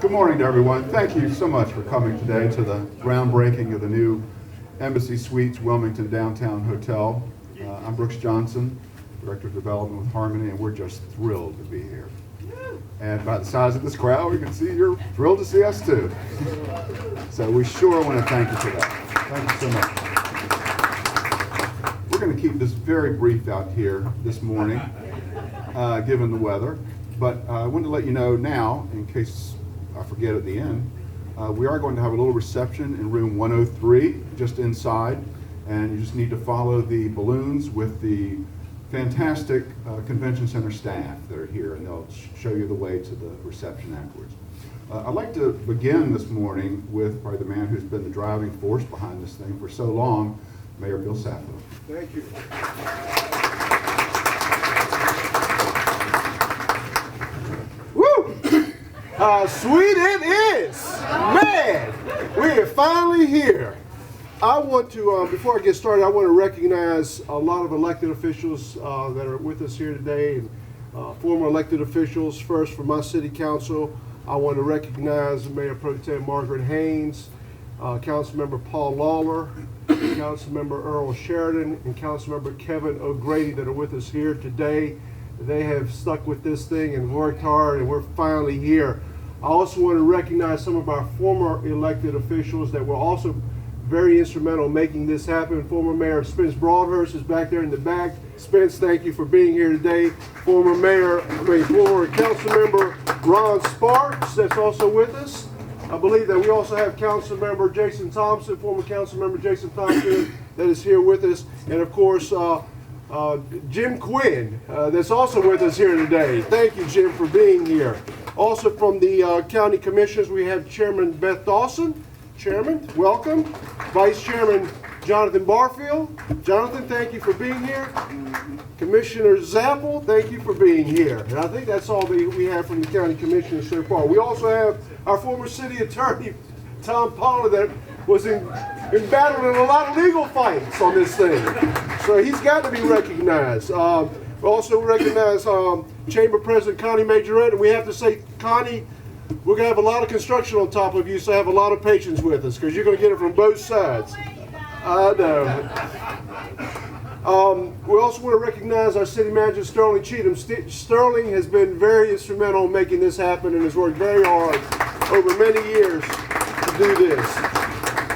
Good morning to everyone. Thank you so much for coming today to the groundbreaking of the new Embassy Suites Wilmington Downtown Hotel. I'm Brooks Johnson, Director of Development with Harmony, and we're just thrilled to be here. And by the size of this crowd, we can see you're thrilled to see us too. So we sure want to thank you for that. Thank you so much. We're going to keep this very brief out here this morning, given the weather. But I wanted to let you know now, in case I forget at the end, we are going to have a little reception in room 103, just inside. And you just need to follow the balloons with the fantastic convention center staff that are here, and they'll show you the way to the reception afterwards. I'd like to begin this morning with probably the man who's been the driving force behind this thing for so long, Mayor Bill Sappho. Thank you. Woo! Sweet it is! Man, we are finally here. I want to, before I get started, I want to recognize a lot of elected officials that are with us here today, and former elected officials. First, for my city council, I want to recognize Mayor Pro Tem Margaret Haynes, Councilmember Paul Lawler, Councilmember Earl Sheridan, and Councilmember Kevin O'Grady that are with us here today. They have stuck with this thing and worked hard, and we're finally here. I also want to recognize some of our former elected officials that were also very instrumental in making this happen. Former Mayor Spence Broadhurst is back there in the back. Spence, thank you for being here today. Former Councilmember Ron Sparks, that's also with us. I believe that we also have Councilmember Jason Thompson, former Councilmember Jason Thompson, that is here with us. And of course, Jim Quinn, that's also with us here today. Thank you, Jim, for being here. Also from the County Commissioners, we have Chairman Beth Dawson. Chairman, welcome. Vice Chairman Jonathan Barfield. Jonathan, thank you for being here. Commissioner Zappel, thank you for being here. And I think that's all that we have from the County Commissioners so far. We also have our former city attorney, Tom Pollard, that was in battle in a lot of legal fights on this thing. So he's got to be recognized. We also recognize Chamber President Connie Majorette, and we have to say, Connie, we're going to have a lot of construction on top of you, so have a lot of patience with us, because you're going to get it from both sides. I know. We also want to recognize our city manager, Sterling Cheatham. Sterling has been very instrumental in making this happen and has worked very hard over many years to do this.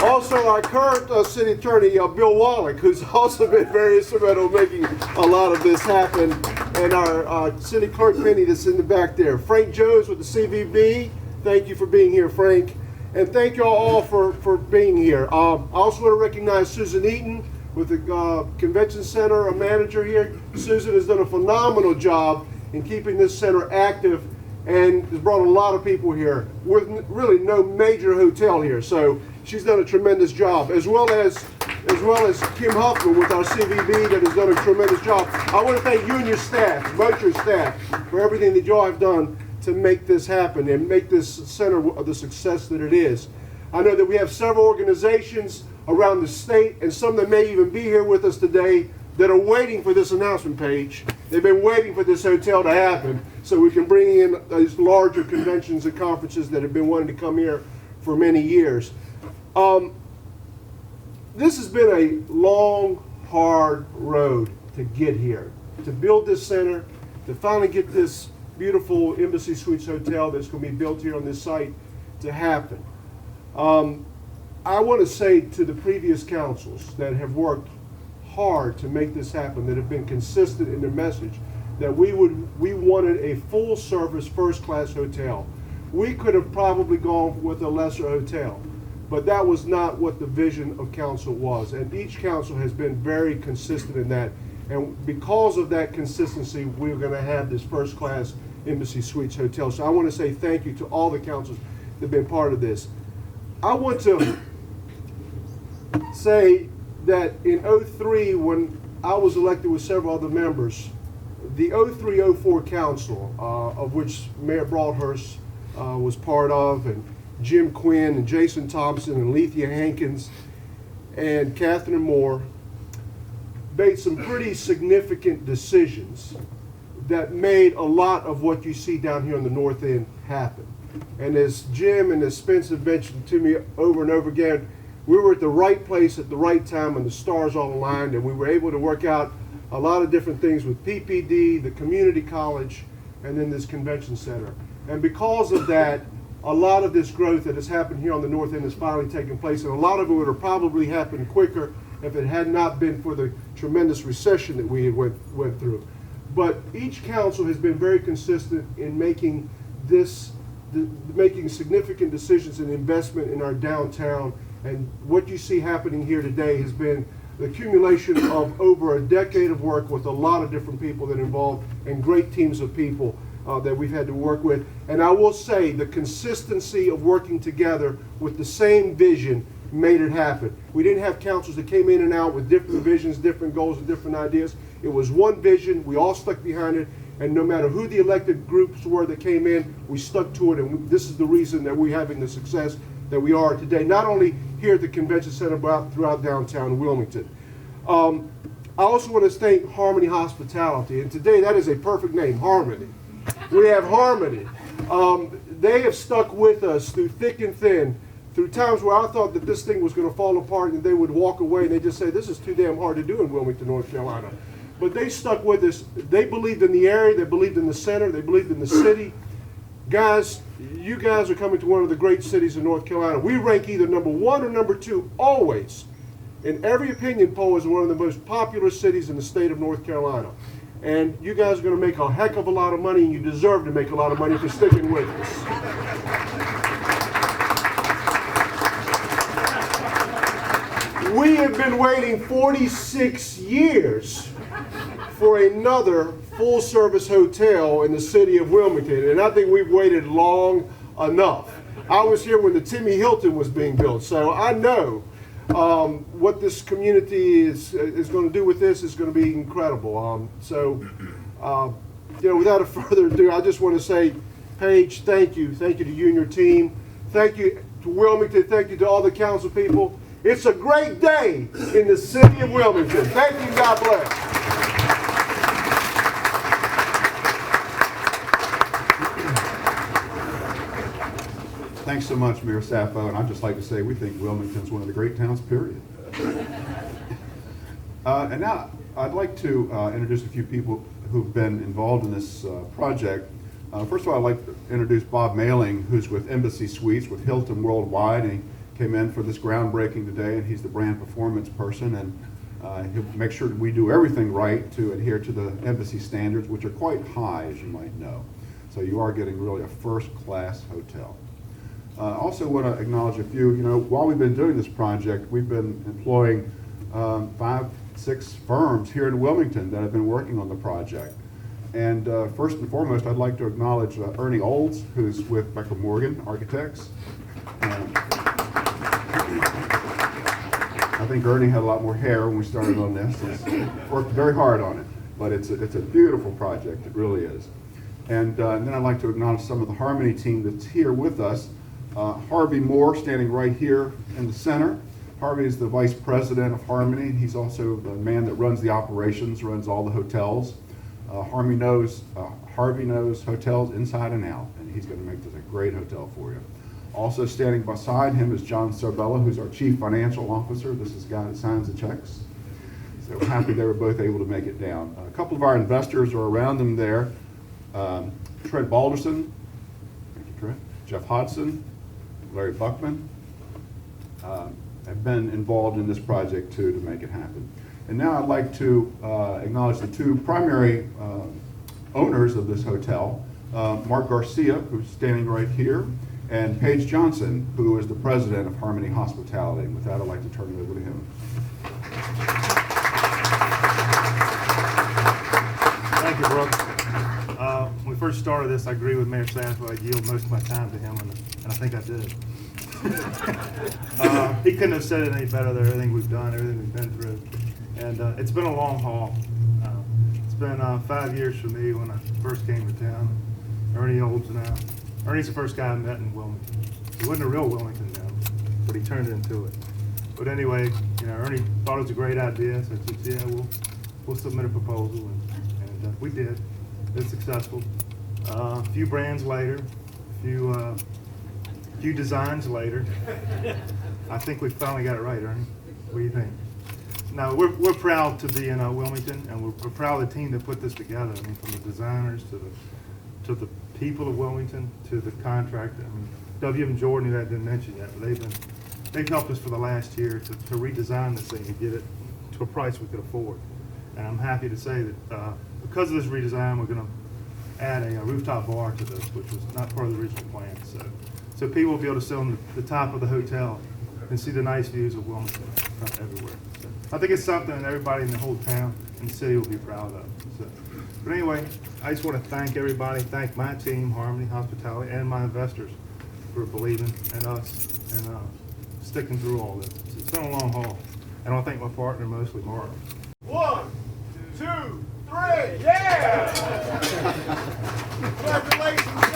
Also, our current city attorney, Bill Wallach, who's also been very instrumental in making a lot of this happen. And our city clerk, Penny, that's in the back there. Frank Jones with the CVB, thank you for being here, Frank. And thank you all for being here. I also want to recognize Susan Eaton with the Convention Center, a manager here. Susan has done a phenomenal job in keeping this center active and has brought a lot of people here with really no major hotel here. So she's done a tremendous job, as well as Kim Huffman with our CVB that has done a tremendous job. I want to thank you and your staff, both your staff, for everything that y'all have done to make this happen and make this center the success that it is. I know that we have several organizations around the state, and some that may even be here with us today, that are waiting for this announcement page. They've been waiting for this hotel to happen so we can bring in these larger conventions and conferences that have been wanting to come here for many years. This has been a long, hard road to get here, to build this center, to finally get this beautiful Embassy Suites Hotel that's going to be built here on this site to happen. I want to say to the previous councils that have worked hard to make this happen, that have been consistent in their message, that we wanted a full-service, first-class hotel. We could have probably gone with a lesser hotel, but that was not what the vision of council was. And each council has been very consistent in that. And because of that consistency, we're going to have this first-class Embassy Suites Hotel. So I want to say thank you to all the councils that have been part of this. I want to say that in '03, when I was elected with several other members, the '03-04 council, of which Mayor Broadhurst was part of, and Jim Quinn and Jason Thompson and Lethea Hankins and Catherine Moore, made some pretty significant decisions that made a lot of what you see down here on the north end happen. And as Jim and as Spence have mentioned to me over and over again, we were at the right place at the right time when the stars all aligned, and we were able to work out a lot of different things with PPD, the community college, and then this convention center. And because of that, a lot of this growth that has happened here on the north end has finally taken place, and a lot of it would have probably happened quicker if it had not been for the tremendous recession that we had went through. But each council has been very consistent in making significant decisions and investment in our downtown. And what you see happening here today has been the accumulation of over a decade of work with a lot of different people that are involved and great teams of people that we've had to work with. And I will say the consistency of working together with the same vision made it happen. We didn't have councils that came in and out with different visions, different goals, and different ideas. It was one vision. We all stuck behind it. And no matter who the elected groups were that came in, we stuck to it. And this is the reason that we're having the success that we are today, not only here at the convention center, but throughout downtown Wilmington. I also want to thank Harmony Hospitality. And today that is a perfect name, Harmony. We have Harmony. They have stuck with us through thick and thin, through times where I thought that this thing was going to fall apart and they would walk away and they just say, this is too damn hard to do in Wilmington, North Carolina. But they stuck with us. They believed in the area. They believed in the center. They believed in the city. Guys, you guys are coming to one of the great cities in North Carolina. We rank either number 1 or number 2 always in every opinion poll as one of the most popular cities in the state of North Carolina. And you guys are going to make a heck of a lot of money, and you deserve to make a lot of money for sticking with us. We have been waiting 46 years for another full-service hotel in the city of Wilmington, and I think we've waited long enough. I was here when the Timmy Hilton was being built, so I know what this community is going to do with this is going to be incredible. Without a further ado, I just want to say, Paige, thank you to you and your team. Thank you to Wilmington. Thank you to all the council people. It's a great day in the city of Wilmington. Thank you. God bless. Thanks so much, Mayor Sappho, and I'd just like to say we think Wilmington's one of the great towns, period. And now I'd like to introduce a few people who've been involved in this project. First of all, I'd like to introduce Bob Mailing, who's with Embassy Suites with Hilton Worldwide, and he came in for this groundbreaking today, and he's the brand performance person, and he'll make sure that we do everything right to adhere to the Embassy standards, which are quite high, as you might know. So you are getting really a first-class hotel. I also want to acknowledge a few, while we've been doing this project, we've been employing 5, 6 firms here in Wilmington that have been working on the project. And first and foremost, I'd like to acknowledge Ernie Olds, who's with Becker Morgan Architects. I think Ernie had a lot more hair when we started on this. He's worked very hard on it, but it's a beautiful project, it really is. And then I'd like to acknowledge some of the Harmony team that's here with us. Harvey Moore, standing right here in the center. Harvey is the vice president of Harmony. He's also the man that runs the operations, runs all the hotels. Harvey knows hotels inside and out, and he's going to make this a great hotel for you. Also standing beside him is John Sorbella, who's our chief financial officer. This is the guy that signs the checks. So we're happy they were both able to make it down. A couple of our investors are around them there. Trent Balderson, thank you, Trent. Jeff Hodson, Larry Buckman have been involved in this project too to make it happen. And now I'd like to acknowledge the 2 primary owners of this hotel, Mark Garcia, who's standing right here, and Paige Johnson, who is the president of Harmony Hospitality. And with that, I'd like to turn it over to him. Thank you, Brooke. When we first started this, I agree with Mayor Sappho. I'd yield most of my time to him, and I think I did. He couldn't have said it any better than everything we've done, everything we've been through. And it's been a long haul. It's been 5 years for me when I first came to town. Ernie Olds now. Ernie's the first guy I met in Wilmington. He wasn't a real Wilmington then, but he turned into it. But anyway, Ernie thought it was a great idea, so I said, yeah, we'll submit a proposal, and we did. It's successful. A few brands later, a few designs later, I think we finally got it right, Ernie. What do you think? No, we're proud to be in Wilmington, and we're proud of the team that put this together. I mean, from the designers to the people of Wilmington to the contractor. I mean, W.M. Jordan, who I didn't mention yet, but they've helped us for the last year to redesign this thing to get it to a price we could afford. And I'm happy to say that because of this redesign, we're going to add a rooftop bar to this, which was not part of the original plan. So people will be able to sit on the top of the hotel and see the nice views of Wilmington everywhere. So I think it's something that everybody in the whole town and city will be proud of. So, but anyway, I just want to thank everybody, thank my team, Harmony Hospitality, and my investors for believing in us and sticking through all this. It's been a long haul. And I want to thank my partner, mostly Mark. 1, 2, 3, yeah! Congratulations.